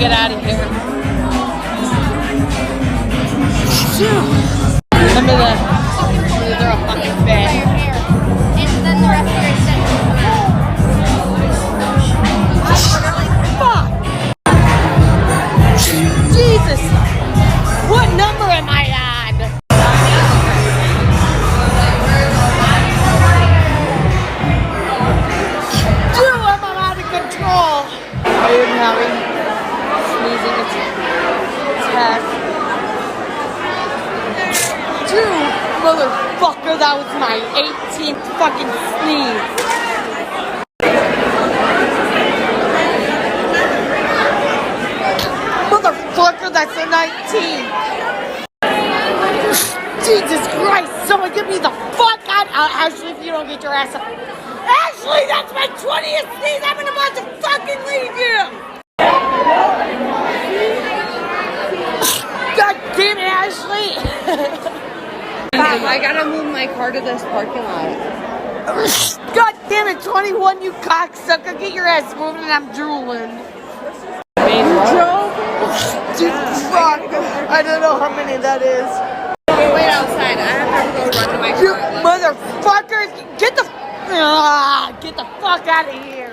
get out of here. Remember the they're a fucking bed. And then the rest of your extensions come out. Fuck! Jesus! What number am I on? Dude, I'm out of control. I am having sneezing attack. Dude, motherfucker, that was my 18th fucking sneeze. Motherfucker, that's a 19. Jesus Christ, someone get me the fuck out. Ashley, if you don't get your ass up. Ashley, that's my 20th sneeze. I'm about to fucking leave you. God damn it, Ashley. I gotta move my car to this parking lot. God damn it, 21, you cocksucker. Get your ass moving and I'm drooling. Dude, fuck. I don't know how many that is. Wait outside. I have to go run to my car. You motherfuckers, get the fuck out of here.